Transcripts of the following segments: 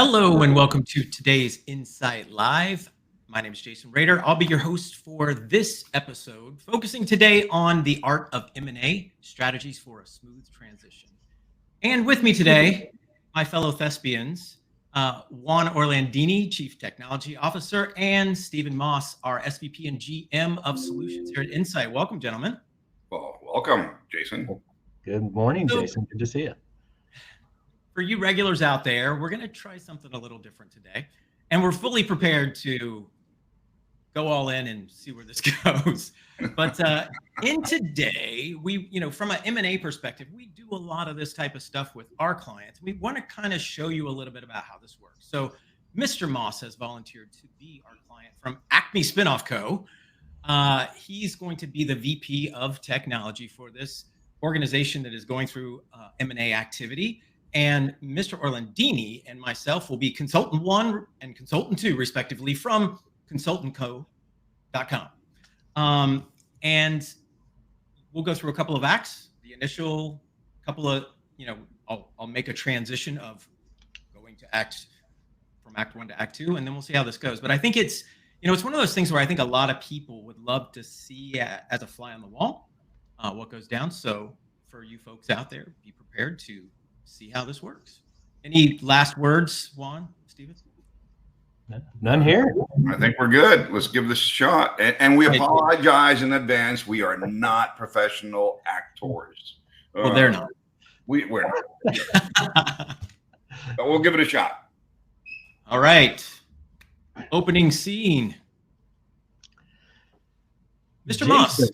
Hello and welcome to today's Insight Live. My name is Jason Rader. I'll be your host for this episode, focusing today on the art of M&A, strategies for a smooth transition. And with me today, my fellow thespians, Juan Orlandini, Chief Technology Officer, and Stephen Moss, our SVP and GM of Solutions here at Insight. Welcome, gentlemen. Well, welcome, Jason. Good morning, So- Jason. Good to see you. For you regulars out there, we're going to try something a little different today. And we're fully prepared to go all in and see where this goes. But in today, from an M&A perspective, we do a lot of this type of stuff with our clients. We want to kind of show you a little bit about how this works. So Mr. Moss has volunteered to be our client from Acme Spinoff Co. He's going to be the VP of technology for this organization that is going through M&A activity. And Mr. Orlandini and myself will be consultant 1 and consultant 2, respectively, from consultantco.com. And we'll go through a couple of acts. The initial couple of, I'll make a transition of going to from act 1 to act 2, and then we'll see how this goes. But I think it's one of those things where I think a lot of people would love to see as a fly on the wall what goes down. So for you folks out there, be prepared to see how this works. Any last words, Juan, Stephen? None here. I think we're good. Let's give this a shot. And we apologize in advance. We are not professional actors. Well, they're not. We're not. But we'll give it a shot. All right. Opening scene. Mr. Moss.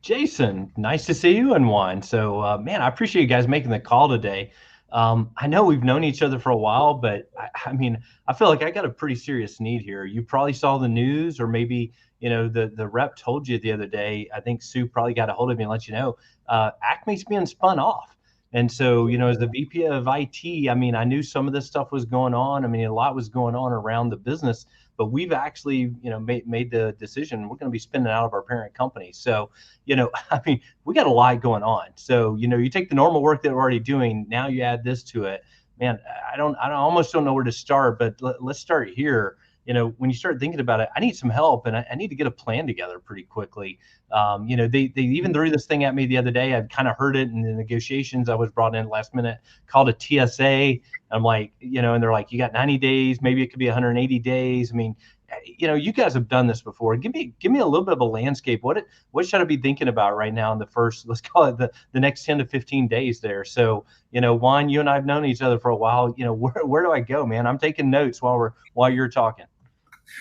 Jason, nice to see you and Juan. So, man, I appreciate you guys making the call today. I know we've known each other for a while, but I feel like I got a pretty serious need here. You probably saw the news, or maybe, the rep told you the other day. I think Sue probably got a hold of me and let you know, Acme's being spun off. And so, as the VP of IT, I knew some of this stuff was going on. A lot was going on around the business, but we've actually, made the decision we're going to be spinning out of our parent company. So, we got a lot going on. So, you take the normal work that we're already doing. Now you add this to it, man. I almost don't know where to start, but let's start here. When you start thinking about it, I need some help, and I need to get a plan together pretty quickly. They even threw this thing at me the other day. I'd kind of heard it in the negotiations. I was brought in last minute, called a TSA. I'm like, and they're like, you got 90 days, maybe it could be 180 days. You guys have done this before. Give me a little bit of a landscape. What should I be thinking about right now in the first, let's call it the next 10 to 15 days there. So, Juan, you and I have known each other for a while. Where do I go, man? I'm taking notes while you're talking.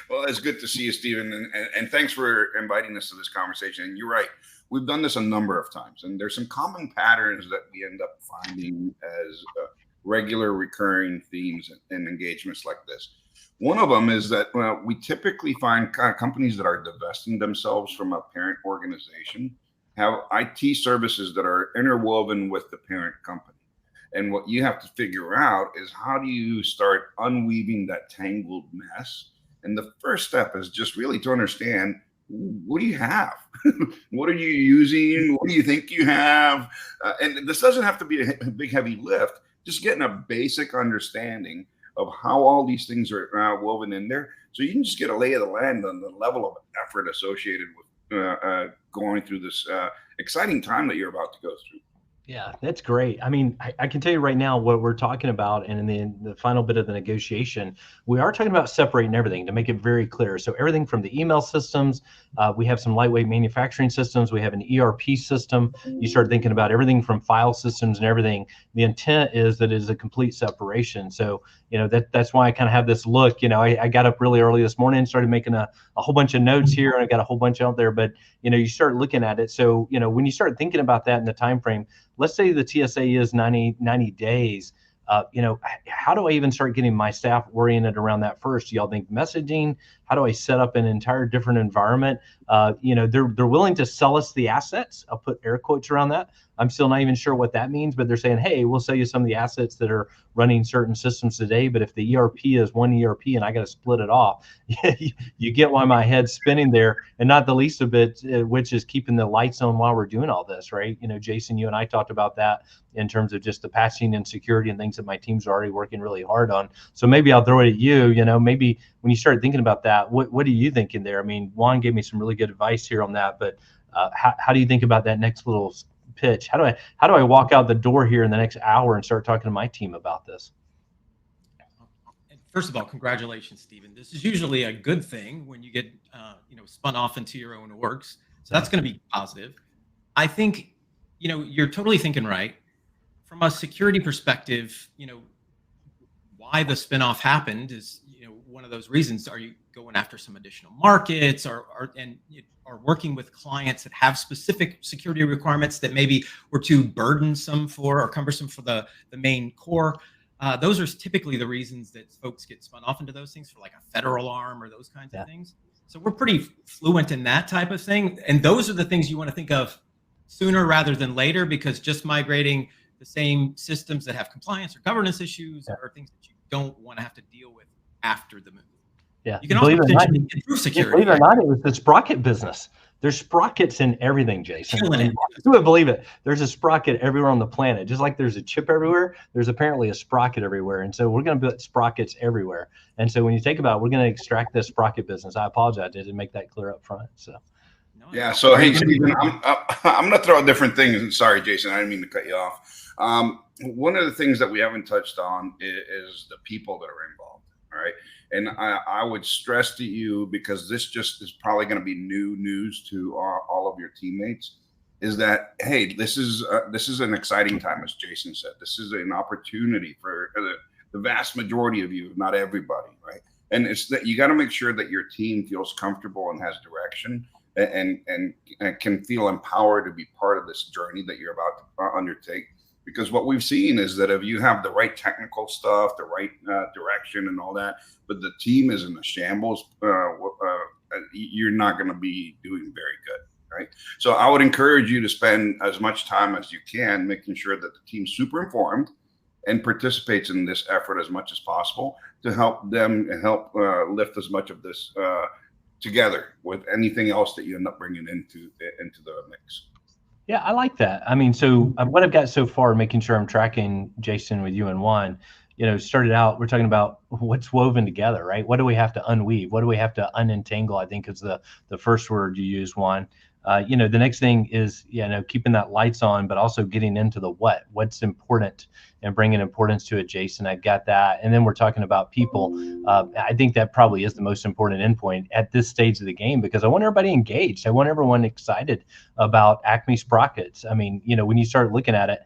Well, it's good to see you, Stephen, and thanks for inviting us to this conversation. And you're right. We've done this a number of times, and there's some common patterns that we end up finding as regular recurring themes and engagements like this. One of them is that we typically find companies that are divesting themselves from a parent organization have IT services that are interwoven with the parent company. And what you have to figure out is, how do you start unweaving that tangled mess? And the first step is just really to understand, what do you have? What are you using? What do you think you have? And this doesn't have to be a big, heavy lift. Just getting a basic understanding of how all these things are woven in there, so you can just get a lay of the land on the level of effort associated with going through this exciting time that you're about to go through. Yeah, that's great. I can tell you right now what we're talking about, and in the final bit of the negotiation, we are talking about separating everything to make it very clear. So everything from the email systems, we have some lightweight manufacturing systems, we have an ERP system. You start thinking about everything from file systems and everything. The intent is that it is a complete separation. So, that's why I kind of have this look. I got up really early this morning, started making a whole bunch of notes here, and I got a whole bunch out there. But, you start looking at it. So, when you start thinking about that in the time frame, let's say the TSA is 90 days. How do I even start getting my staff oriented around that first? Do y'all think messaging? How do I set up an entire different environment? They're willing to sell us the assets. I'll put air quotes around that. I'm still not even sure what that means, but they're saying, hey, we'll sell you some of the assets that are running certain systems today. But if the ERP is one ERP and I got to split it off, you get why my head's spinning there. And not the least of it, which is keeping the lights on while we're doing all this, right? Jason, you and I talked about that in terms of just the patching and security and things that my team's already working really hard on. So maybe I'll throw it at you. Maybe when you start thinking about that, what are you thinking there? I mean, Juan gave me some really good advice here on that, but how do you think about that next little pitch? How do I walk out the door here in the next hour and start talking to my team about this? First of all, congratulations, Stephen. This is usually a good thing when you get spun off into your own orgs. So that's going to be positive. I think you're totally thinking right. From a security perspective, why the spinoff happened is one of those reasons. Are you going after some additional markets, or working with clients that have specific security requirements that maybe were too burdensome or cumbersome for the main core? Those are typically the reasons that folks get spun off into those things, for like a federal arm or those kinds of things. So we're pretty fluent in that type of thing. And those are the things you want to think of sooner rather than later, because just migrating the same systems that have compliance or governance issues are things that you don't want to have to deal with after the move. Yeah. You can also potentially improve security. Believe it or not, it was the sprocket business. There's sprockets in everything, Jason. You would believe it. There's a sprocket everywhere on the planet. Just like there's a chip everywhere, there's apparently a sprocket everywhere. And so we're going to put sprockets everywhere. And so when you think about it, we're going to extract this sprocket business. I apologize. I didn't make that clear up front. So. Yeah. So, hey, Stephen, I'm going to throw a different thing. Sorry, Jason, I didn't mean to cut you off. One of the things that we haven't touched on is the people that are involved. All right. And I would stress to you, because this just is probably going to be new news to all of your teammates, is that, hey, this is an exciting time, as Jason said. This is an opportunity for the vast majority of you, not everybody, right? And it's that you got to make sure that your team feels comfortable and has direction, and can feel empowered to be part of this journey that you're about to undertake. Because what we've seen is that if you have the right technical stuff, the right direction and all that, but the team is in a shambles, you're not going to be doing very good, right? So I would encourage you to spend as much time as you can making sure that the team's super informed and participates in this effort as much as possible, to help them and help lift as much of this together with anything else that you end up bringing into the mix. Yeah, I like that. I mean, so what I've got so far, making sure I'm tracking, Jason, with you and Juan, started out, we're talking about what's woven together, right? What do we have to unweave? What do we have to unentangle? I think is the first word you use, Juan. The next thing is, keeping that lights on, but also getting into the what's important and bringing importance to it, Jason. I've got that. And then we're talking about people. I think that probably is the most important endpoint at this stage of the game, because I want everybody engaged. I want everyone excited about Acme Sprockets. I mean, when you start looking at it,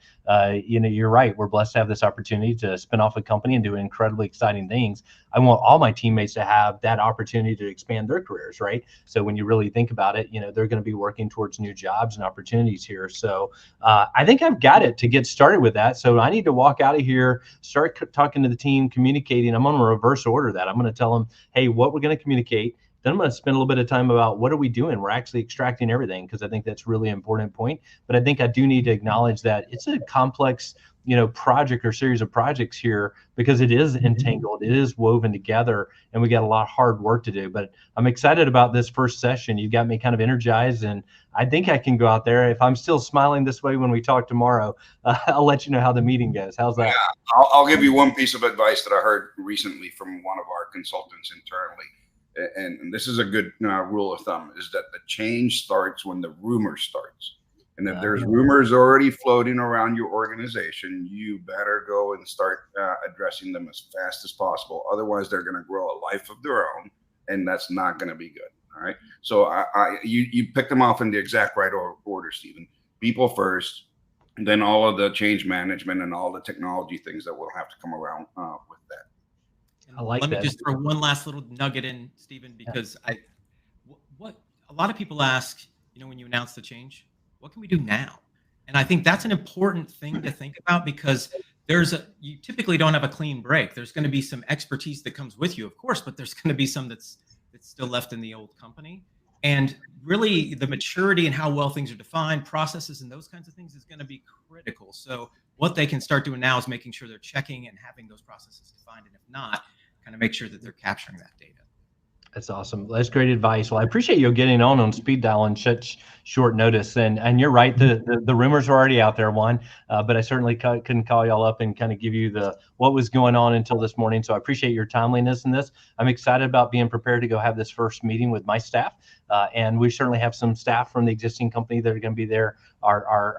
you're right. We're blessed to have this opportunity to spin off a company and do incredibly exciting things. I want all my teammates to have that opportunity to expand their careers, right? So when you really think about it, they're going to be working towards new jobs and opportunities here. So I think I've got it to get started with that. So I need to walk out of here, start talking to the team, communicating. I'm going to reverse order that. I'm going to tell them, hey, what we're going to communicate. Then I'm going to spend a little bit of time about what are we doing? We're actually extracting everything, because I think that's really important point. But I think I do need to acknowledge that it's a complex, project or series of projects here, because it is entangled, it is woven together, and we got a lot of hard work to do. But I'm excited about this first session. You got me kind of energized, and I think I can go out there. If I'm still smiling this way when we talk tomorrow, I'll let you know how the meeting goes. How's that? Yeah, I'll give you one piece of advice that I heard recently from one of our consultants internally. And this is a good rule of thumb, is that the change starts when the rumor starts. And if there's rumors already floating around your organization, you better go and start addressing them as fast as possible. Otherwise, they're going to grow a life of their own, and that's not going to be good. All right. So you picked them off in the exact right order, Stephen. People first, and then all of the change management and all the technology things that will have to come around with that. I like Let that. me just throw one last little nugget in, Stephen, because what a lot of people ask, when you announce the change, what can we do now? And I think that's an important thing to think about, because you typically don't have a clean break. There's going to be some expertise that comes with you, of course, but there's going to be some that's that's still left in the old company. And really the maturity and how well things are defined, processes and those kinds of things is going to be critical. So what they can start doing now is making sure they're checking and having those processes defined. And if not, kind of make sure that they're capturing that data. That's awesome. That's great advice. Well, I appreciate you getting on speed dial on such short notice. And you're right, the rumors are already out there, Juan. But I certainly couldn't call y'all up and kind of give you what was going on until this morning. So I appreciate your timeliness in this. I'm excited about being prepared to go have this first meeting with my staff. And we certainly have some staff from the existing company that are going to be there.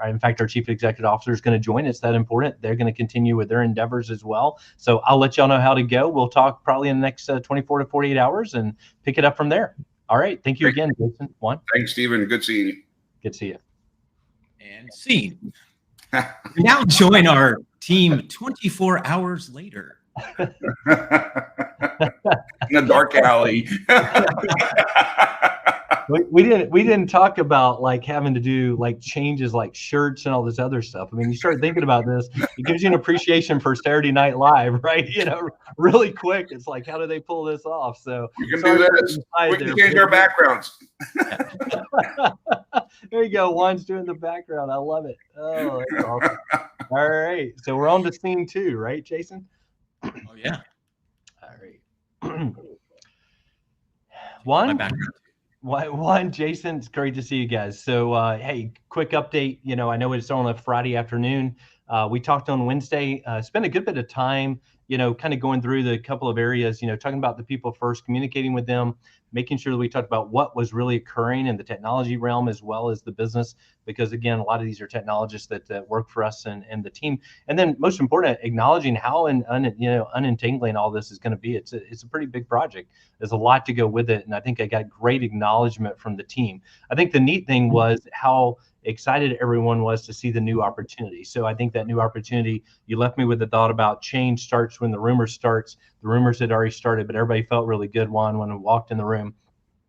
In fact, our chief executive officer is going to join. It's that important. They're going to continue with their endeavors as well. So I'll let y'all know how to go. We'll talk probably in the next 24 to 48 hours and pick it up from there. All right. Thank you again, Jason. Juan. Thanks, Stephen. Good seeing you. Good to see you. And scene. We now join our team 24 hours later. In a dark alley. We didn't talk about like having to do like changes like shirts and all this other stuff. I mean, you start thinking about this, it gives you an appreciation for Saturday Night Live, right? Really quick. It's like, how do they pull this off? So you can do this. We can change our backgrounds. There you go. Juan's doing the background. I love it. Oh, that's awesome. All right. So we're on to scene 2, right, Jason? Oh yeah. All right. One, Jason, it's great to see you guys. So, hey, quick update. I know it's on a Friday afternoon. We talked on Wednesday, spent a good bit of time, kind of going through the couple of areas, talking about the people first, communicating with them, making sure that we talked about what was really occurring in the technology realm as well as the business, because again, a lot of these are technologists that work for us and the team. And then most important, acknowledging how unentangling all this is going to be. It's a pretty big project. There's a lot to go with it. And I think I got great acknowledgement from the team. I think the neat thing was how excited everyone was to see the new opportunity. So I think that new opportunity, you left me with the thought about change starts when the rumor starts. The rumors had already started, but everybody felt really good, Juan, when we walked in the room.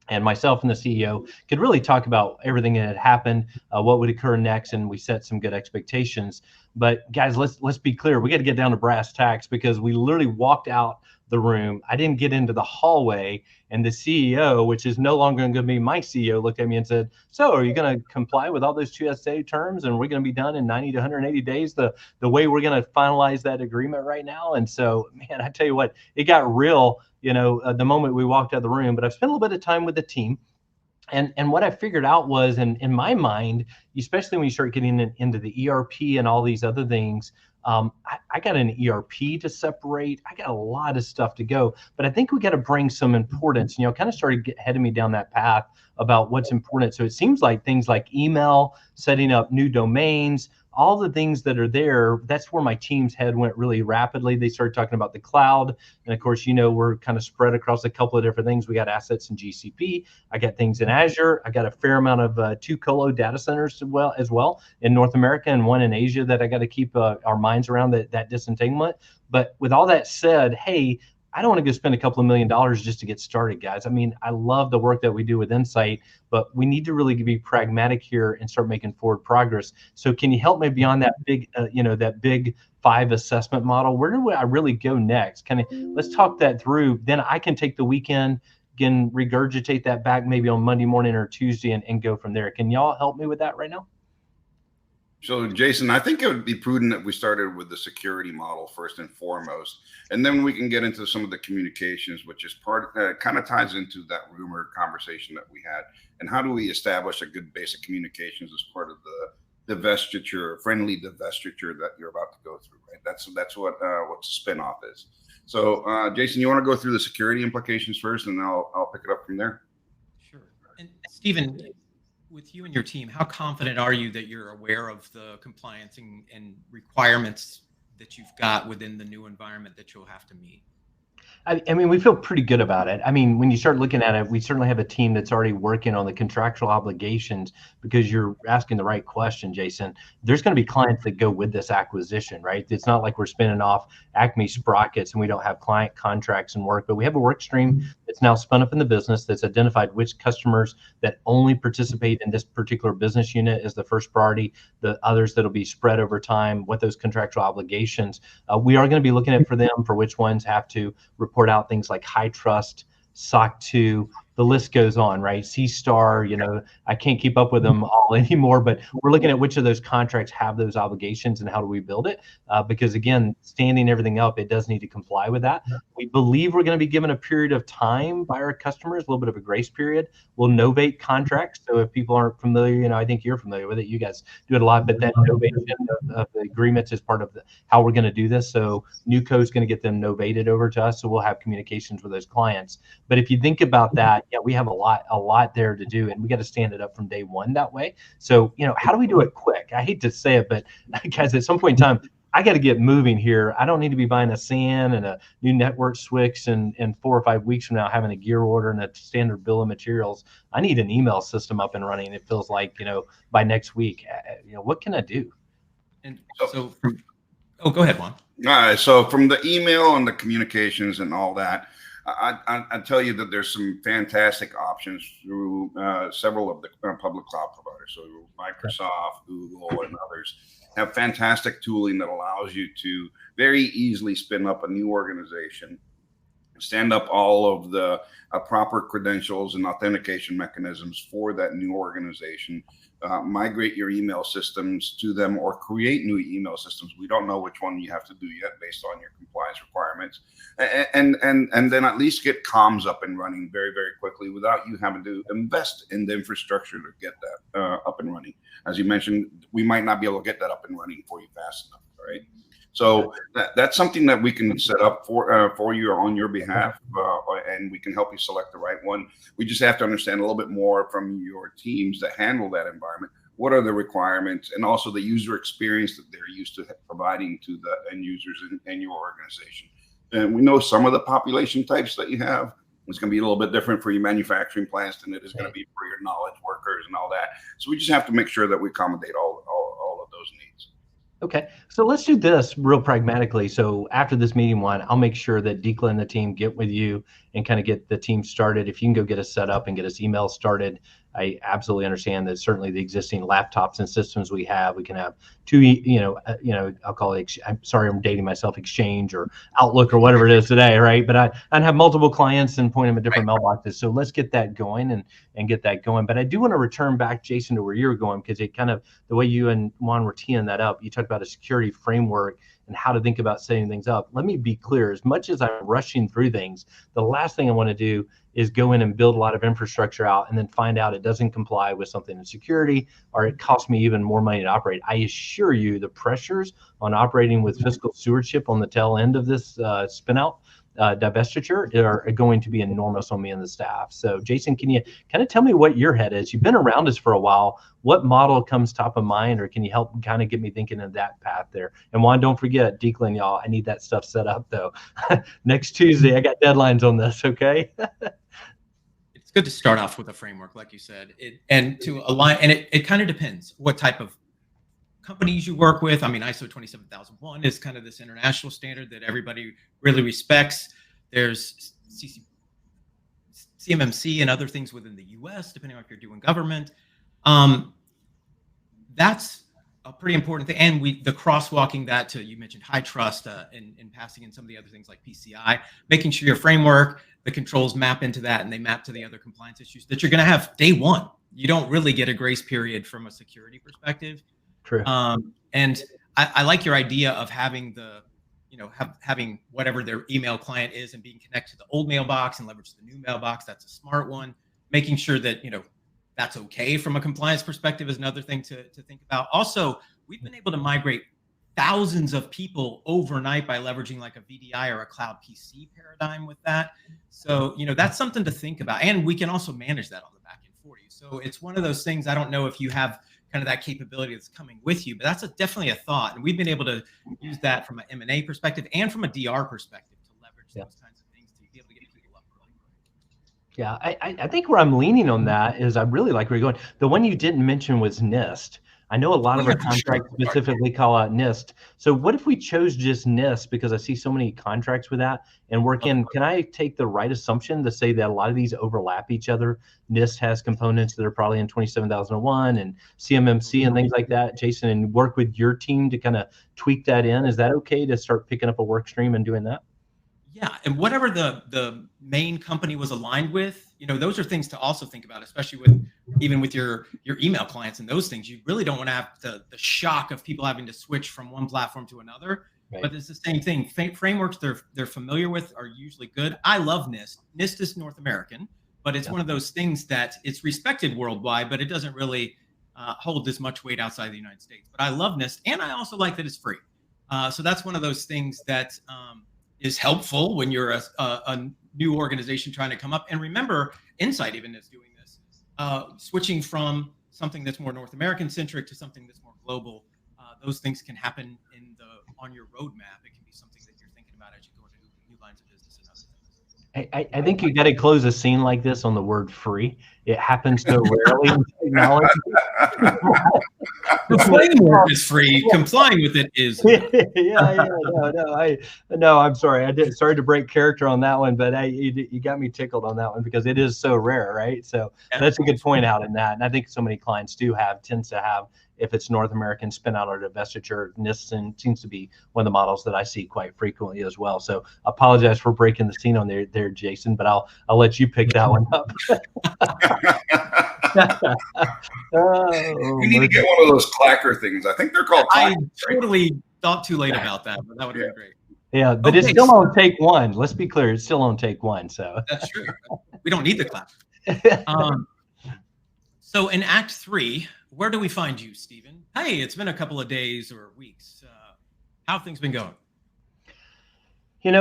And myself and the CEO could really talk about everything that had happened, what would occur next, and we set some good expectations. But guys, let's be clear. We got to get down to brass tacks because we literally walked out the room. I didn't get into the hallway, and the CEO, which is no longer going to be my CEO, looked at me and said, "So, are you going to comply with all those TSA terms, and we're going to be done in 90 to 180 days? The way we're going to finalize that agreement right now." And so, man, I tell you what, it got real. The moment we walked out of the room. But I've spent a little bit of time with the team. And what I figured out was, in my mind, especially when you start getting into the ERP and all these other things, I got an ERP to separate. I got a lot of stuff to go. But I think we got to bring some importance. Kind of started heading me down that path about what's important. So it seems like things like email, setting up new domains, all the things that are there, that's where my team's head went really rapidly. They started talking about the cloud. And of course, we're kind of spread across a couple of different things. We got assets in GCP. I got things in Azure. I got a fair amount of 2 colo data centers as well in North America and 1 in Asia that I got to keep our minds around that disentanglement. But with all that said, hey, I don't want to go spend a couple of $1 million just to get started, guys. I mean, I love the work that we do with Insight, but we need to really be pragmatic here and start making forward progress. So can you help me beyond that big, that big 5 assessment model? Where do I really go next? Let's talk that through. Then I can take the weekend, again, regurgitate that back maybe on Monday morning or Tuesday and go from there. Can y'all help me with that right now? So, Jason, I think it would be prudent that we started with the security model first and foremost, and then we can get into some of the communications, which is kind of ties into that rumor conversation that we had. And how do we establish a good basic communications as part of the friendly divestiture that you're about to go through, right? That's what the spinoff is. So, Jason, you want to go through the security implications first, and I'll pick it up from there. Sure. And Stephen, with you and your team, how confident are you that you're aware of the compliance and requirements that you've got within the new environment that you'll have to meet? I mean, we feel pretty good about it. I mean, when you start looking at it, we certainly have a team that's already working on the contractual obligations, because you're asking the right question, Jason. There's going to be clients that go with this acquisition, right? It's not like we're spinning off Acme Sprockets and we don't have client contracts and work, but we have a work stream that's now spun up in the business that's identified which customers that only participate in this particular business unit is the first priority, the others that'll be spread over time, what those contractual obligations. We are going to be looking at for them for which ones have to report out things like high trust, SOC 2, the list goes on, right? C-Star, you know, I can't keep up with them all anymore, but we're looking at which of those contracts have those obligations and how do we build it? Because again, standing everything up, it does need to comply with that. We believe we're going to be given a period of time by our customers, a little bit of a grace period. We'll novate contracts. So if people aren't familiar, you know, I think you're familiar with it. You guys do it a lot, but that novation of the agreements is part of how we're going to do this. So Newco is going to get them novated over to us. So we'll have communications with those clients. But if you think about that, yeah, we have a lot there to do, and we got to stand it up from day one that way. So, you know, how do we do it quick? I hate to say it, but guys, at some point in time, I got to get moving here. I don't need to be buying a SAN and a new network switch and 4 or 5 weeks from now having a gear order and a standard bill of materials. I need an email system up and running. It feels like, you know, by next week. You know, what can I do? And so, oh, go ahead, Juan. All right. So from the email and the communications and all that, I tell you that there's some fantastic options through several of the public cloud providers. So Microsoft, Google, and others have fantastic tooling that allows you to very easily spin up a new organization, stand up all of the proper credentials and authentication mechanisms for that new organization, migrate your email systems to them or create new email systems. We don't know which one you have to do yet based on your compliance requirements. And then at least get comms up and running very, very quickly without you having to invest in the infrastructure to get that up and running. As you mentioned, we might not be able to get that up and running for you fast enough, right? So that's something that we can set up for you on your behalf, and we can help you select the right one. We just have to understand a little bit more from your teams that handle that environment. What are the requirements, and also the user experience that they're used to providing to the end users in your organization. And we know some of the population types that you have. It's going to be a little bit different for your manufacturing plants than it is going to be for your knowledge workers and all that. So we just have to make sure that we accommodate all of those needs. Okay, so let's do this real pragmatically. So after this meeting one, I'll make sure that Deekla and the team get with you and kind of get the team started. If you can go get us set up and get us email started, I absolutely understand that certainly the existing laptops and systems we can have two, I'll call it, I'm sorry, I'm dating myself, Exchange or Outlook or whatever it is today, right? But I'd have multiple clients and point them at different mailboxes. So let's get that going and get that going. But I do want to return back, Jason, to where you were going, because it kind of, the way you and Juan were teeing that up, you talked about a security framework and how to think about setting things up. Let me be clear, as much as I'm rushing through things, the last thing I want to do is go in and build a lot of infrastructure out and then find out it doesn't comply with something in security, or it costs me even more money to operate. I assure you the pressures on operating with fiscal stewardship on the tail end of this spin out divestiture are going to be enormous on me and the staff. So Jason, can you kind of tell me what your head is? You've been around us for a while. What model comes top of mind, or can you help kind of get me thinking of that path there? And Juan, don't forget, Deekla, y'all, I need that stuff set up though. Next Tuesday, I got deadlines on this, okay? It's good to start off with a framework, like you said, and to align, and it kind of depends what type of companies you work with. I mean, ISO 27001 is kind of this international standard that everybody really respects. There's CMMC and other things within the US, depending on if you're doing government. That's a pretty important thing. And the crosswalking that to, you mentioned high trust and passing in some of the other things like PCI, making sure your framework, the controls map into that and they map to the other compliance issues that you're going to have day one. You don't really get a grace period from a security perspective. True. And I like your idea of having having whatever their email client is and being connected to the old mailbox and leverage the new mailbox. That's a smart one. Making sure that, that's okay from a compliance perspective is another thing to think about. Also, we've been able to migrate thousands of people overnight by leveraging like a VDI or a cloud PC paradigm with that. So, that's something to think about. And we can also manage that on the back end for you. So it's one of those things, I don't know if you have kind of that capability that's coming with you, but that's definitely a thought. And we've been able to use that from an M&A perspective and from a DR perspective to leverage those kinds of things to be able to get people up really quick. Yeah, I think where I'm leaning on that is I really like where you're going. The one you didn't mention was NIST. I know a lot of our contracts specifically call out NIST. So what if we chose just NIST, because I see so many contracts with that and work in, can I take the right assumption to say that a lot of these overlap each other? NIST has components that are probably in 27001 and CMMC and things like that, Jason, and work with your team to kind of tweak that in. Is that okay to start picking up a work stream and doing that? Yeah, and whatever the main company was aligned with, those are things to also think about, especially with your email clients and those things. You really don't want to have the shock of people having to switch from one platform to another. Right. But it's the same thing. Frameworks they're familiar with are usually good. I love NIST. NIST is North American, but it's one of those things that it's respected worldwide, but it doesn't really hold as much weight outside the United States. But I love NIST, and I also like that it's free. So that's one of those things that is helpful when you're a new organization trying to come up. And remember, Insight even is doing this, switching from something that's more North American centric to something that's more global. Those things can happen on your roadmap. It can be something that you're thinking about as you go into new lines of business and other things. I think you got to close a scene like this on the word free. It happens so rarely in technology. The framework is free. Complying with it is. No, I'm sorry. Sorry to break character on that one, but you got me tickled on that one because it is so rare, right? So that's a good point out in that. And I think so many clients tends to have, if it's North American spin out or divestiture, NIST seems to be one of the models that I see quite frequently as well. So I apologize for breaking the scene on there, Jason, but I'll let you pick that one up. You need to get one of those clacker things. I think they're called clackers. I totally thought too late about that, but that would have been great. Yeah, but it's still on take one. Let's be clear, it's still on take one. So that's true. We don't need the clap. So in Act 3, where do we find you, Stephen? Hey, it's been a couple of days or weeks. How have things been going?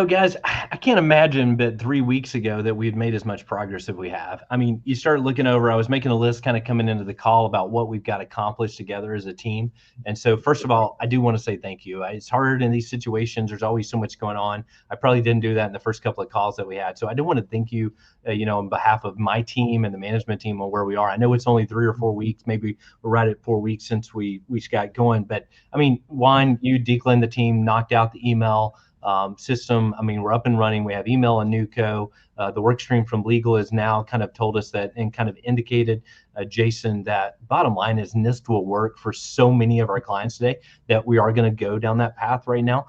Guys, I can't imagine but 3 weeks ago that we'd made as much progress as we have. I mean, you start looking over, I was making a list kind of coming into the call about what we've got accomplished together as a team. And so first of all, I do want to say thank you. It's hard in these situations. There's always so much going on. I probably didn't do that in the first couple of calls that we had. So I do want to thank you, on behalf of my team and the management team on where we are. I know it's only 3 or 4 weeks. Maybe we're right at 4 weeks since we got going. But I mean, Juan, you, Declan, the team knocked out the email system. I mean, we're up and running. We have email and NewCo. The work stream from legal has now kind of told us that and kind of indicated, Jason, that bottom line is NIST will work for so many of our clients today that we are going to go down that path right now.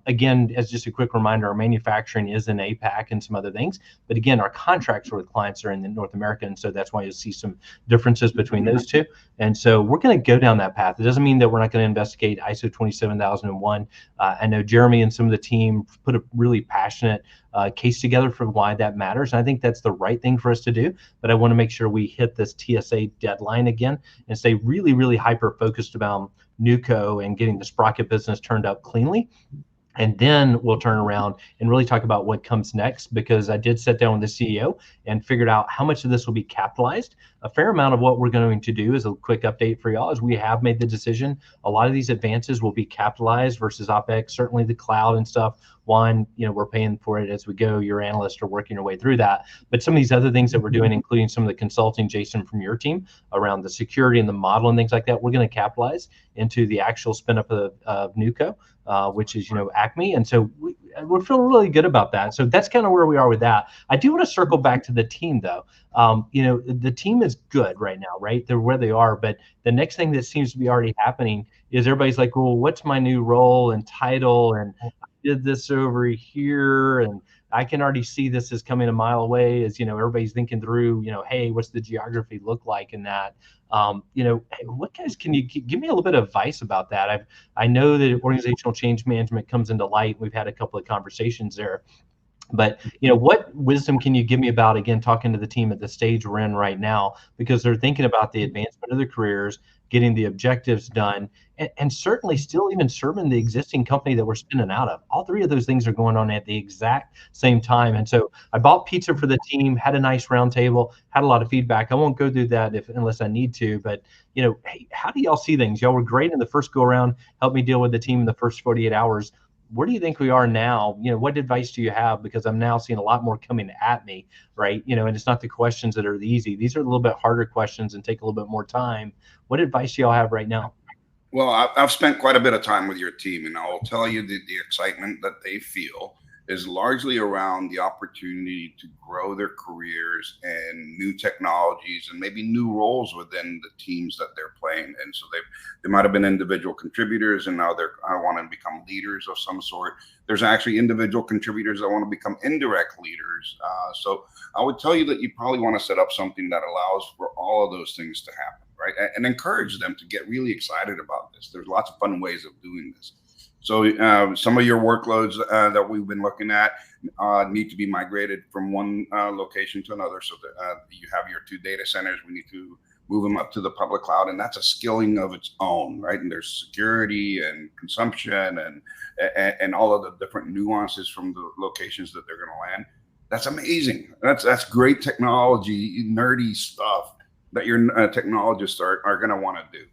Again, as just a quick reminder, our manufacturing is in APAC and some other things. But again, our contracts with clients are in the North America. And so that's why you'll see some differences between those two. And so we're going to go down that path. It doesn't mean that we're not going to investigate ISO 27001. I know Jeremy and some of the team put a really passionate case together for why that matters. And I think that's the right thing for us to do. But I want to make sure we hit this TSA deadline again and stay really, really hyper focused about NewCo and getting the Sprocket business turned up cleanly. And then we'll turn around and really talk about what comes next, because I did sit down with the CEO and figured out how much of this will be capitalized. A fair amount of what we're going to do, is a quick update for y'all, is we have made the decision. A lot of these advances will be capitalized versus OpEx, certainly the cloud and stuff. One, we're paying for it as we go. Your analysts are working your way through that. But some of these other things that we're doing, including some of the consulting, Jason, from your team around the security and the model and things like that, we're going to capitalize into the actual spin up of NewCo, which is, Acme. And so we're feeling really good about that. So that's kind of where we are with that. I do want to circle back to the team, though. The team is good right now, right? They're where they are. But the next thing that seems to be already happening is everybody's like, well, what's my new role and title? And I did this over here, and I can already see this is coming a mile away, as everybody's thinking through, hey, what's the geography look like in that? What guys, can you give me a little bit of advice about that? I know that organizational change management comes into light. We've had a couple of conversations there. But, what wisdom can you give me about, again, talking to the team at the stage we're in right now, because they're thinking about the advancement of their careers, getting the objectives done, and certainly still even serving the existing company that we're spinning out of. All three of those things are going on at the exact same time. And so I bought pizza for the team, had a nice round table, had a lot of feedback. I won't go through that unless I need to, but hey, how do y'all see things? Y'all were great in the first go around, helped me deal with the team in the first 48 hours. Where do you think we are now? What advice do you have? Because I'm now seeing a lot more coming at me, right? And it's not the questions that are easy. These are a little bit harder questions and take a little bit more time. What advice do y'all have right now? Well, I've spent quite a bit of time with your team, and I'll tell you the excitement that they feel is largely around the opportunity to grow their careers and new technologies and maybe new roles within the teams that they're playing. And so they might have been individual contributors, and now I want to become leaders of some sort. There's actually individual contributors that want to become indirect leaders. So I would tell you that you probably want to set up something that allows for all of those things to happen, right? And encourage them to get really excited about this. There's lots of fun ways of doing this. So some of your workloads that we've been looking at need to be migrated from one location to another. So that you have your 2 data centers, we need to move them up to the public cloud, and that's a skilling of its own, right? And there's security and consumption and all of the different nuances from the locations that they're going to land. That's amazing. That's great technology, nerdy stuff that your technologists are going to want to do.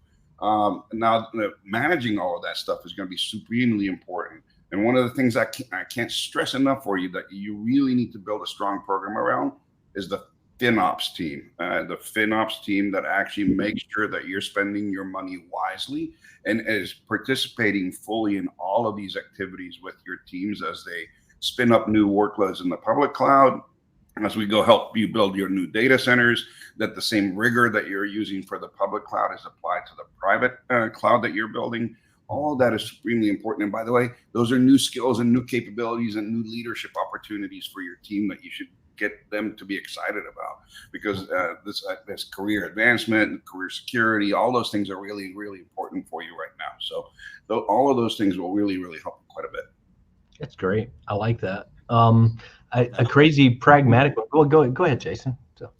Now, managing all of that stuff is going to be supremely important. And one of the things I can't stress enough for you that you really need to build a strong program around is the FinOps team. The FinOps team that actually makes sure that you're spending your money wisely and is participating fully in all of these activities with your teams as they spin up new workloads in the public cloud, as we go help you build your new data centers, that the same rigor that you're using for the public cloud is applied to the private cloud that you're building. All of that is supremely important. And by the way, those are new skills and new capabilities and new leadership opportunities for your team that you should get them to be excited about, because this career advancement, career security, all those things are really, really important for you right now. So all of those things will really, really help quite a bit. That's great. I like that. A crazy pragmatic one. Well, go ahead, Jason. So,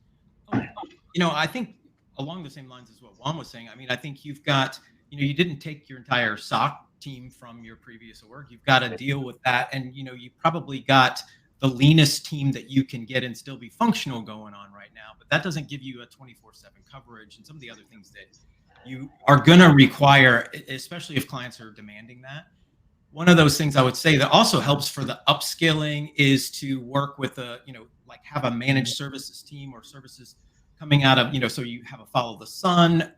I think along the same lines as what Juan was saying. I mean, I think you've got, you didn't take your entire SOC team from your previous org. You've got to deal with that, and you probably got the leanest team that you can get and still be functional going on right now. But that doesn't give you a 24/7 coverage and some of the other things that you are going to require, especially if clients are demanding that. One of those things I would say that also helps for the upskilling is to work with like have a managed services team or services coming out of, so you have a follow the sun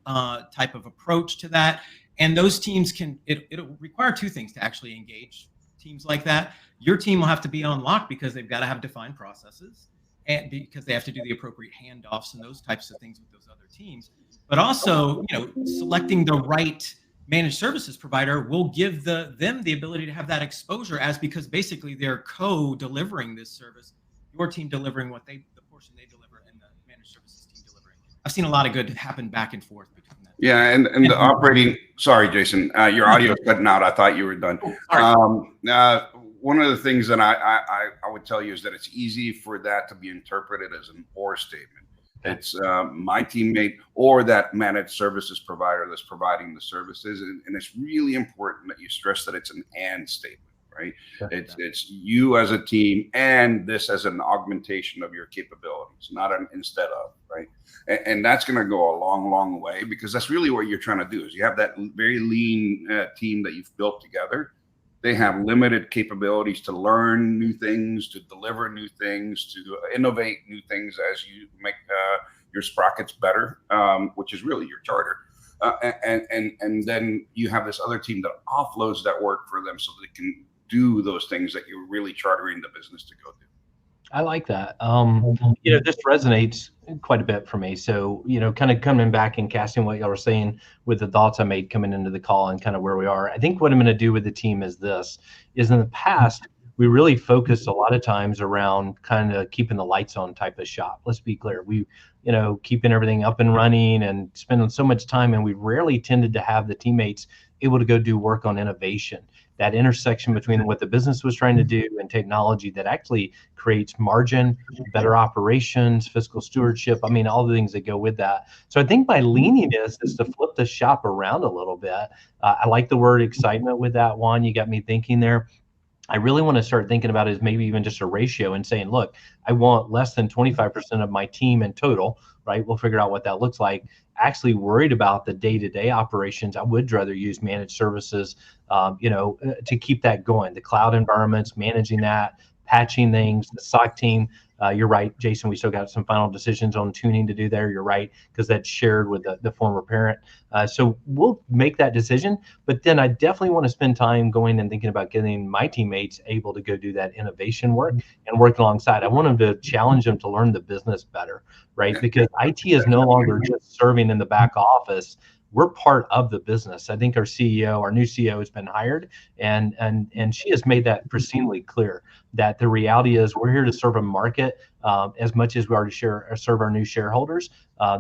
type of approach to that. And those teams it'll require 2 things to actually engage teams like that. Your team will have to be on lock because they've got to have defined processes, and because they have to do the appropriate handoffs and those types of things with those other teams. But also, selecting the right managed services provider will give them the ability to have that exposure, because basically they're co-delivering this service, your team delivering the portion they deliver, and the managed services team delivering. I've seen a lot of good happen back and forth between that. Yeah, and the operating. Sorry, Jason, your audio is cutting out. I thought you were done. One of the things that I would tell you is that it's easy for that to be interpreted as an or statement. It's my teammate or that managed services provider that's providing the services. And it's really important that you stress that it's an and statement, right? Sure. It's you as a team and this as an augmentation of your capabilities, not an instead of, right? And that's going to go a long, long way, because that's really what you're trying to do is you have that very lean team that you've built together. They have limited capabilities to learn new things, to deliver new things, to innovate new things as you make your sprockets better, which is really your charter. And then you have this other team that offloads that work for them so they can do those things that you're really chartering the business to go do. I like that. This resonates quite a bit for me. So, kind of coming back and casting what y'all were saying with the thoughts I made coming into the call and kind of where we are. I think what I'm going to do with the team is in the past, we really focused a lot of times around kind of keeping the lights on type of shop. Let's be clear. We, keeping everything up and running and spending so much time, and we rarely tended to have the teammates able to go do work on innovation, that intersection between what the business was trying to do and technology that actually creates margin, better operations, fiscal stewardship. I mean, all the things that go with that. So I think my leaniness is to flip the shop around a little bit. I like the word excitement with that one. You got me thinking there. I really want to start thinking about it as maybe even just a ratio and saying, look, I want less than 25% of my team in total, right? We'll figure out what that looks like. Actually worried about the day-to-day operations. I would rather use managed services, to keep that going. The cloud environments, managing that, patching things. The SOC team, you're right, Jason, we still got some final decisions on tuning to do there. You're right, because that's shared with the former parent. So we'll make that decision. But then I definitely want to spend time going and thinking about getting my teammates able to go do that innovation work and work alongside. I want them to challenge them to learn the business better, right? Because IT is no longer just serving in the back office. We're part of the business. I think our CEO, our new CEO, has been hired, and she has made that pristinely clear that the reality is we're here to serve a market as much as we are to serve our new shareholders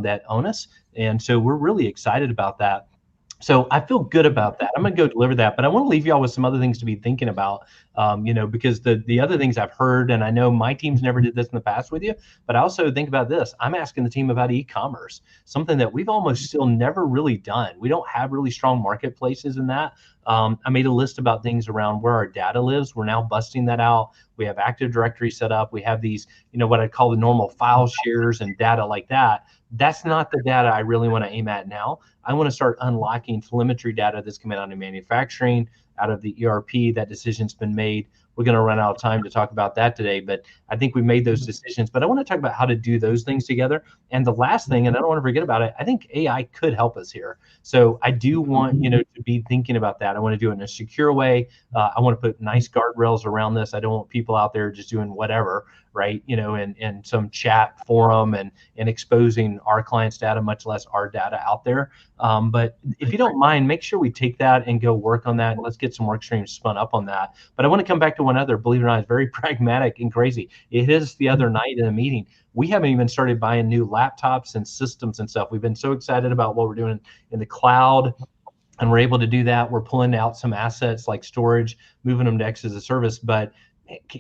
that own us. And so we're really excited about that. So I feel good about that. I'm going to go deliver that, but I want to leave y'all with some other things to be thinking about, because the other things I've heard, and I know my teams never did this in the past with you, but I also think about this. I'm asking the team about e-commerce, something that we've almost still never really done. We don't have really strong marketplaces in that. I made a list about things around where our data lives. We're now busting that out. We have Active Directory set up. We have these, what I call the normal file shares and data like that. That's not the data I really want to aim at now. I want to start unlocking telemetry data that's coming out of manufacturing, out of the ERP. That decision's been made. We're going to run out of time to talk about that today, but I think we made those decisions. But I want to talk about how to do those things together. And the last thing, and I don't want to forget about it, I think AI could help us here. So I do want, to be thinking about that. I want to do it in a secure way. I want to put nice guardrails around this. I don't want people out there just doing whatever, right? In some chat forum and exposing our clients' data, much less our data out there. But if you don't mind, make sure we take that and go work on that. And let's get some work streams spun up on that. But I want to come back to one other, believe it or not, it's very pragmatic and crazy. It is the other night in a meeting. We haven't even started buying new laptops and systems and stuff. We've been so excited about what we're doing in the cloud, and we're able to do that. We're pulling out some assets like storage, moving them to X as a service. But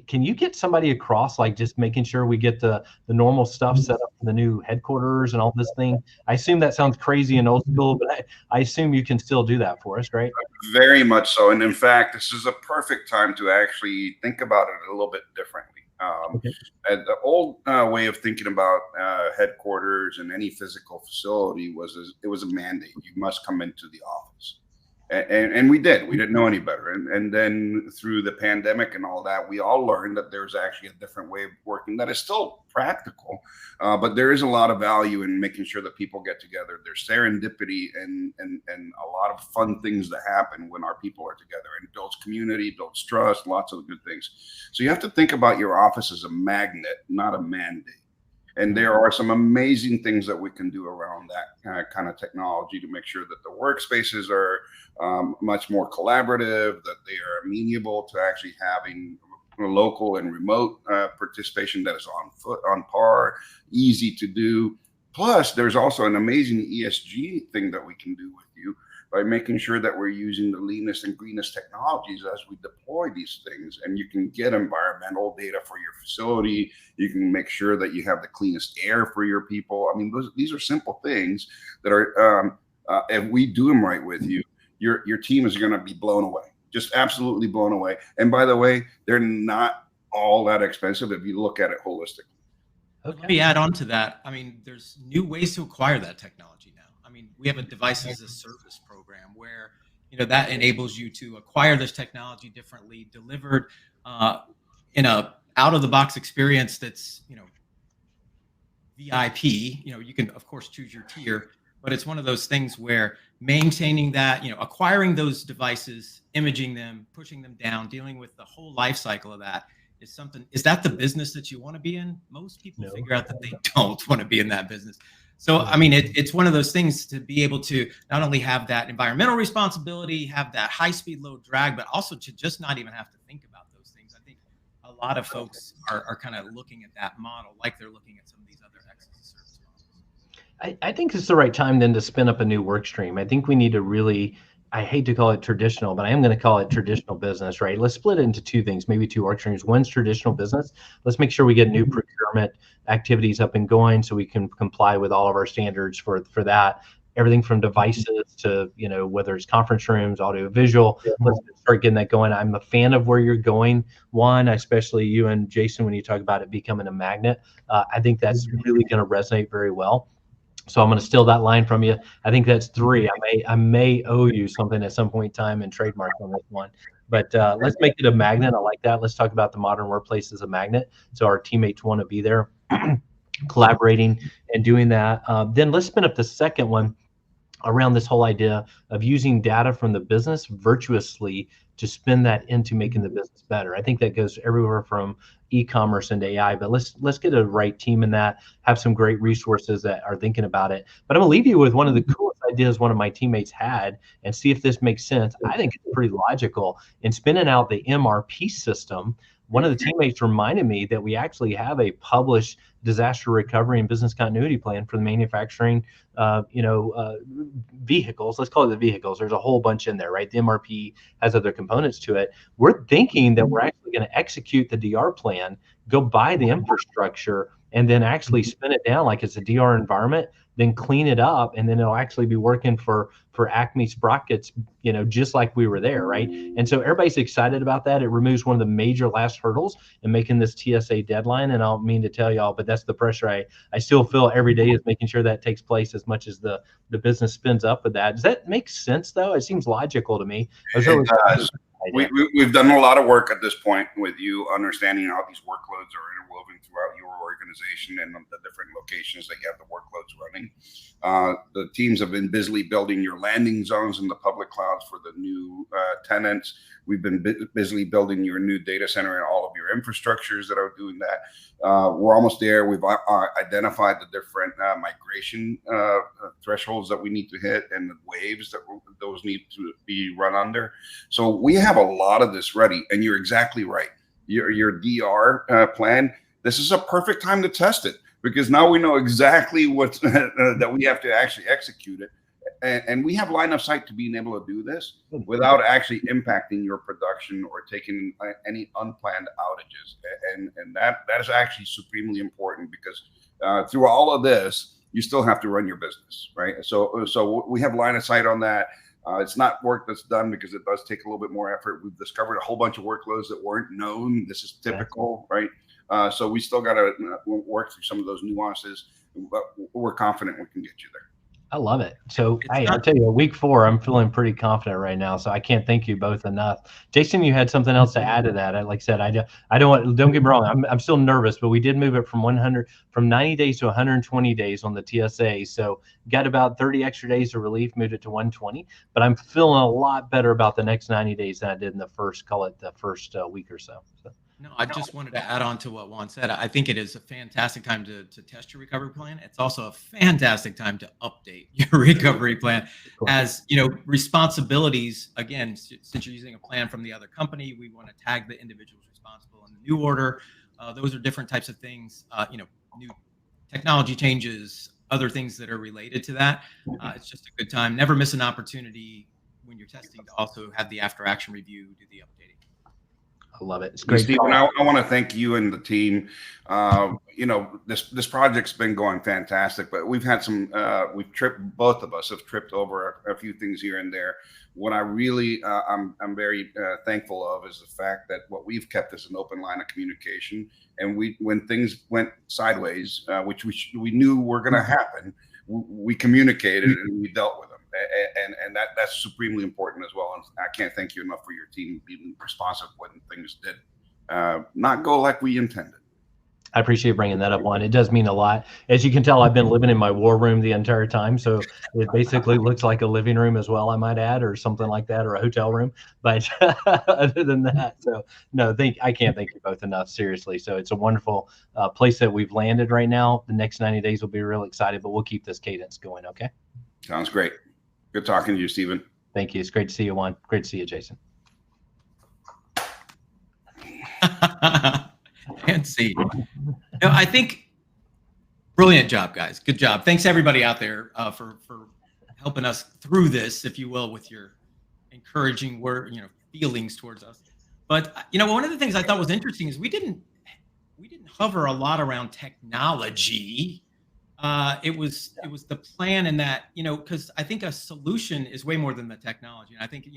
can you get somebody across, like just making sure we get the normal stuff set up for the new headquarters and all this thing? I assume that sounds crazy and old school, but I assume you can still do that for us, right? Very much so. And in fact, this is a perfect time to actually think about it a little bit differently. And the old way of thinking about headquarters and any physical facility it was a mandate. You must come into the office. And we didn't know any better. And then through the pandemic and all that, we all learned that there's actually a different way of working that is still practical. But there is a lot of value in making sure that people get together. There's serendipity and a lot of fun things that happen when our people are together, and it builds community, builds trust, lots of good things. So you have to think about your office as a magnet, not a mandate. And there are some amazing things that we can do around that kind of technology to make sure that the workspaces are much more collaborative, that they are amenable to actually having local and remote participation that is on par, easy to do. Plus, there's also an amazing ESG thing that we can do with you by making sure that we're using the leanest and greenest technologies as we deploy these things. And you can get environmental data for your facility. You can make sure that you have the cleanest air for your people. I mean, these are simple things that are, if we do them right with you, your team is going to be blown away, just absolutely blown away. And by the way, they're not all that expensive if you look at it holistically. Okay. Let me add on to that. I mean, there's new ways to acquire that technology now. I mean, we have a device as a service program where, that enables you to acquire this technology differently, delivered in a out of the box experience that's, VIP. You can of course choose your tier, but it's one of those things where maintaining that, acquiring those devices, imaging them, pushing them down, dealing with the whole life cycle of that is that the business that you want to be in? Most people figure out that they don't want to be in that business. So, I mean, it's one of those things to be able to not only have that environmental responsibility, have that high speed, low drag, but also to just not even have to think about those things. I think a lot of folks are kind of looking at that model like they're looking at some of these other X as a service models. I think it's the right time then to spin up a new work stream. I think we need to really, I hate to call it traditional, but I am going to call it traditional business, right? Let's split it into two things, maybe two work streams. One's traditional business. Let's make sure we get new procurement activities up and going so we can comply with all of our standards for that. Everything from devices to, whether it's conference rooms, audio, visual, let's start getting that going. I'm a fan of where you're going, Juan, especially you and Jason, when you talk about it becoming a magnet. I think that's really going to resonate very well. So I'm going to steal that line from you. I think that's 3. I may owe you something at some point in time and trademark on this one. But let's make it a magnet. I like that. Let's talk about the modern workplace as a magnet. So our teammates want to be there, collaborating and doing that. Then let's spin up the second one around this whole idea of using data from the business virtuously to spin that into making the business better. I think that goes everywhere from e-commerce and AI, but let's get a right team in that, have some great resources that are thinking about it. But I'm gonna leave you with one of the coolest ideas one of my teammates had and see if this makes sense. I think it's pretty logical in spinning out the MRP system. One of the teammates reminded me that we actually have a published disaster recovery and business continuity plan for the manufacturing vehicles. Let's call it the vehicles. There's a whole bunch in there, right? The MRP has other components to it. We're thinking that we're actually going to execute the DR plan, go buy the infrastructure, and then actually spin it down like it's a DR environment, then clean it up, and then it'll actually be working for Acme Sprockets, just like we were there, right? And so everybody's excited about that. It removes one of the major last hurdles in making this TSA deadline. And I don't mean to tell y'all, but that's the pressure I still feel every day, is making sure that takes place as much as the business spins up with that. Does that make sense though? It seems logical to me. It does. We've done a lot of work at this point with you, understanding how these workloads are interwoven throughout your organization and the different locations that you have the workloads running. The teams have been busily building your landing zones in the public clouds for the new tenants. We've been busily building your new data center and all of your infrastructures that are doing that. We're almost there. We've identified the different migration thresholds that we need to hit and the waves that those need to be run under. So we have a lot of this ready, and you're exactly right. Your DR plan, this is a perfect time to test it, because now we know exactly what that we have to actually execute it. And we have line of sight to being able to do this without actually impacting your production or taking any unplanned outages. And that is actually supremely important, because through all of this, you still have to run your business, right? So we have line of sight on that. It's not work that's done because it does take a little bit more effort. We've discovered a whole bunch of workloads that weren't known. This is typical, right? So we still got to work through some of those nuances, but we're confident we can get you there. I love it. So I'll tell you, week 4, I'm feeling pretty confident right now. So I can't thank you both enough. Jason, you had something else to add to that. Like I said, don't get me wrong. I'm still nervous, but we did move it from 90 days to 120 days on the TSA. So got about 30 extra days of relief, moved it to 120. But I'm feeling a lot better about the next 90 days than I did in the first week or so. No, I just wanted to add on to what Juan said. I think it is a fantastic time to test your recovery plan. It's also a fantastic time to update your recovery plan. As responsibilities, again, since you're using a plan from the other company, we want to tag the individuals responsible in the new order. Those are different types of things, new technology changes, other things that are related to that. It's just a good time. Never miss an opportunity when you're testing to also have the after action review, do the updating. I love it. It's great. Stephen, I want to thank you and the team. This project's been going fantastic, but we've had both of us have tripped over a few things here and there. What I really I'm very thankful of is the fact that what we've kept is an open line of communication. And when things went sideways, which we knew were going to happen, we communicated and we dealt with them. And that's supremely important as well. And I can't thank you enough for your team being responsive when things did not go like we intended. I appreciate bringing that up, Juan. It does mean a lot. As you can tell, I've been living in my war room the entire time, so it basically looks like a living room as well, I might add, or something like that, or a hotel room. But other than that, so no, I can't thank you both enough, seriously. So it's a wonderful place that we've landed right now. The next 90 days will be real excited, but we'll keep this cadence going, okay? Sounds great. Good talking to you, Stephen. Thank you. It's great to see you, Juan. Great to see you, Jason. And see. I think brilliant job, guys. Good job. Thanks everybody out there for helping us through this, if you will, with your encouraging word, feelings towards us. But one of the things I thought was interesting is we didn't hover a lot around technology. It was the plan, and that because I think a solution is way more than the technology. And I think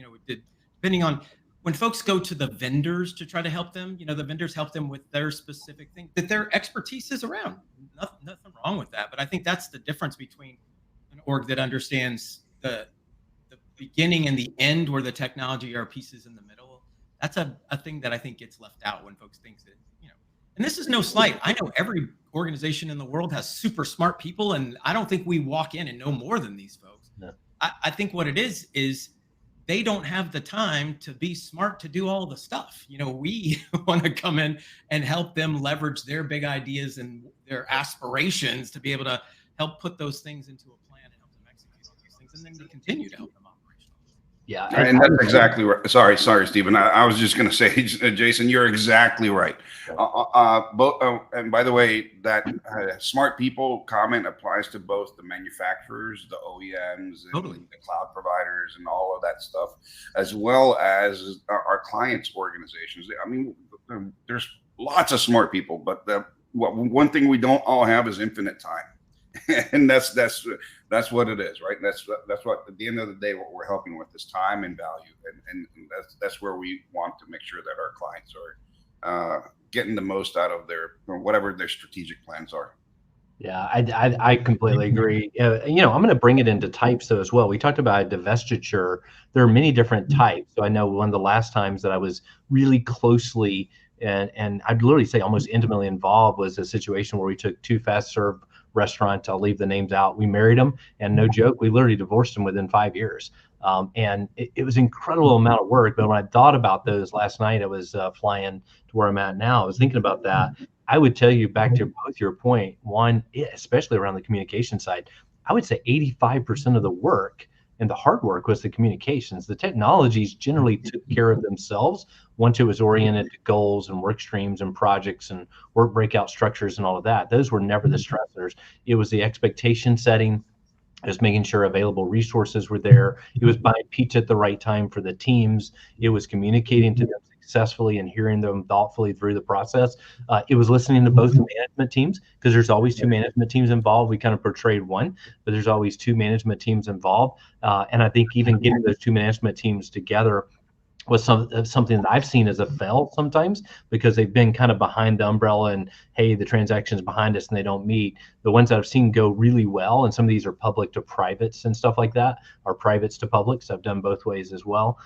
depending on when folks go to the vendors to try to help them, the vendors help them with their specific thing that their expertise is around. Nothing wrong with that. But I think that's the difference between an org that understands the beginning and the end, where the technology are pieces in the middle. That's a thing that I think gets left out when folks think that, and this is no slight. I know every organization in the world has super smart people, and I don't think we walk in and know more than these folks. No. I think what it is they don't have the time to be smart to do all the stuff. We want to come in and help them leverage their big ideas and their aspirations to be able to help put those things into a plan and help them execute on those things, and then to continue to help them operationally. Yeah, and that's exactly right. Sorry, Stephen. I was just going to say, Jason, you're exactly right. And by the way, that smart people comment applies to both the manufacturers, the OEMs, and Totally. the cloud providers, and all of that stuff, as well as our clients' organizations. I mean, there's lots of smart people, but one thing we don't all have is infinite time. And that's what it is, right? That's what, at the end of the day, what we're helping with is time and value, and that's where we want to make sure that our clients are getting the most out of whatever their strategic plans are. Yeah, I completely agree. I'm going to bring it into types though as well. We talked about divestiture. There are many different types. So I know one of the last times that I was really closely and I'd literally say almost intimately involved was a situation where we took two fast serve restaurant. I'll leave the names out. We married them, and no joke, we literally divorced them within 5 years. And it was an incredible amount of work. But when I thought about those last night, I was flying to where I'm at now. I was thinking about that. I would tell you, back to both your point, one, especially around the communication side, I would say 85% of the work and the hard work was the communications. The technologies generally took care of themselves once it was oriented to goals and work streams and projects and work breakout structures and all of that. Those were never the stressors. It was the expectation setting. It was making sure available resources were there. It was buying pizza at the right time for the teams. It was communicating to them successfully and hearing them thoughtfully through the process. It was listening to both management teams, because there's always two management teams involved. We kind of portrayed one, but there's always two management teams involved. And I think even getting those two management teams together was something that I've seen as a fail sometimes, because they've been kind of behind the umbrella and, hey, the transaction's behind us and they don't meet. The ones that I've seen go really well, and some of these are public to privates and stuff like that, or privates to publics, I've done both ways as well,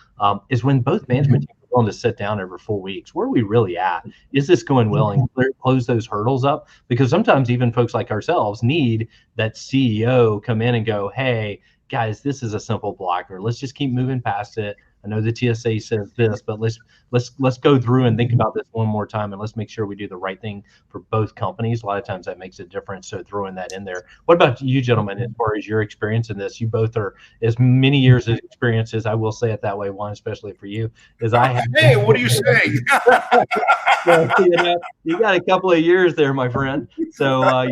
is when both management teams are willing to sit down every 4 weeks. Where are we really at? Is this going well? And close those hurdles up, because sometimes even folks like ourselves need that CEO come in and go, hey, guys, this is a simple blocker. Let's just keep moving past it. I know the TSA says this, but let's go through and think about this one more time, and let's make sure we do the right thing for both companies. A lot of times that makes a difference. So throwing that in there. What about you, gentlemen, as far as your experience in this? You both are as many years of experience, as I will say it that way, Juan, especially for you, as I have. Hey, what are you saying? So, you got a couple of years there, my friend. So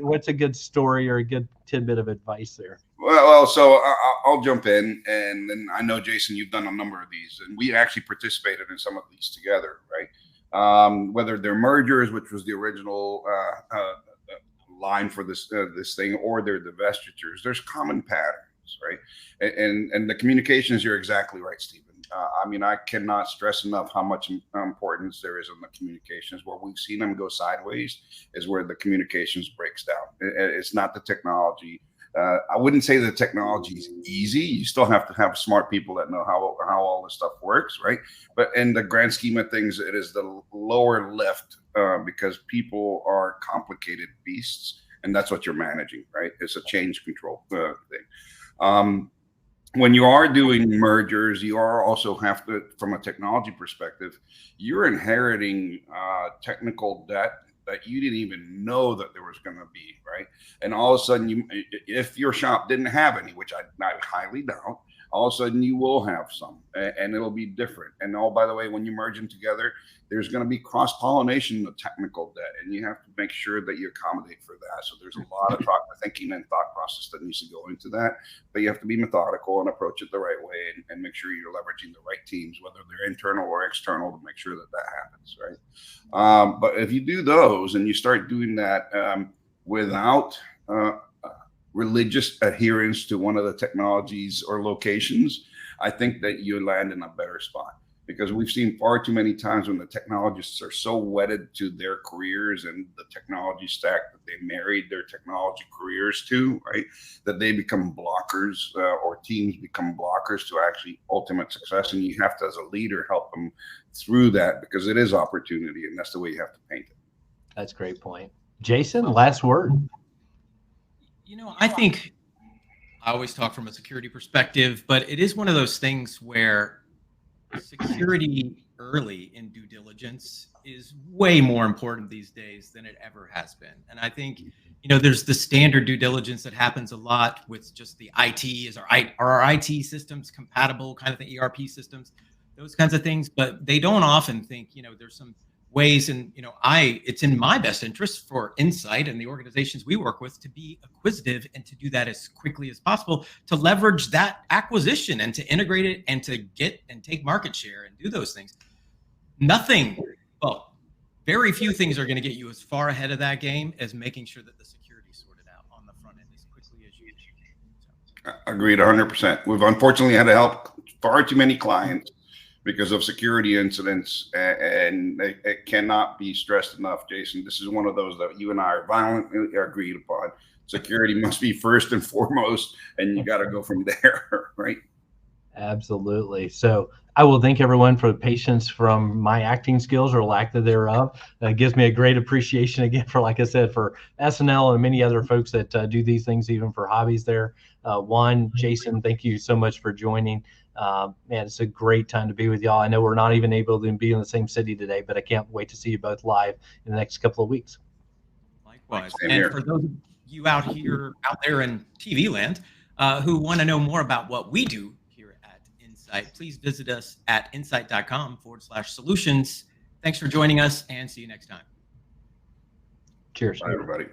what's a good story or a good tidbit of advice there? Well, so I'll jump in, and then I know, Jason, you've done a number of these, and we actually participated in some of these together, right? Whether they're mergers, which was the original line for this thing, or they're divestitures, there's common patterns, right? And the communications, you're exactly right, Stephen. I mean, I cannot stress enough how much importance there is on the communications. Where we've seen them go sideways is where the communications breaks down. It's not the technology. I wouldn't say the technology is easy. You still have to have smart people that know how all this stuff works, right? But in the grand scheme of things, it is the lower lift, because people are complicated beasts, and that's what you're managing, right? It's a change control thing. When you are doing mergers, you are also have to, from a technology perspective, you're inheriting technical debt that you didn't even know that there was going to be, right? And all of a sudden, if your shop didn't have any, which I highly doubt, all of a sudden you will have some, and it'll be different. And by the way, when you merge them together, there's going to be cross-pollination of technical debt, and you have to make sure that you accommodate for that. So there's a lot of thinking and thought process that needs to go into that, but you have to be methodical and approach it the right way, and make sure you're leveraging the right teams, whether they're internal or external, to make sure that happens, right? But if you do those and you start doing that without religious adherence to one of the technologies or locations, I think that you land in a better spot. because we've seen far too many times when the technologists are so wedded to their careers and the technology stack that they married their technology careers to, right, that they become blockers, or teams become blockers to actually ultimate success. And you have to, as a leader, help them through that, because it is opportunity, and that's the way you have to paint it. That's a great point. Jason, last word. I think I always talk from a security perspective, but it is one of those things where security early in due diligence is way more important these days than it ever has been. And I think, there's the standard due diligence that happens a lot with just the IT. Are our IT systems compatible, kind of the ERP systems, those kinds of things. But they don't often think, there's some ways, and it's in my best interest for Insight and the organizations we work with to be acquisitive and to do that as quickly as possible, to leverage that acquisition and to integrate it and to get and take market share and do those things. Very few things are going to get you as far ahead of that game as making sure that the security is sorted out on the front end as quickly as you can. So. Agreed 100%. We've unfortunately had to help far too many clients because of security incidents, and it cannot be stressed enough, Jason. This is one of those that you and I are violently agreed upon. Security must be first and foremost, and you got to go from there, right? Absolutely. So I will thank everyone for the patience from my acting skills or lack thereof. It gives me a great appreciation again for, like I said, for SNL and many other folks that do these things even for hobbies there. Juan, Jason, thank you so much for joining. Man, it's a great time to be with y'all. I know we're not even able to be in the same city today, but I can't wait to see you both live in the next couple of weeks. Likewise. And for those of you out there in TV land who want to know more about what we do here at Insight, please visit us at insight.com/solutions. Thanks for joining us, and see you next time. Cheers. Bye, everybody.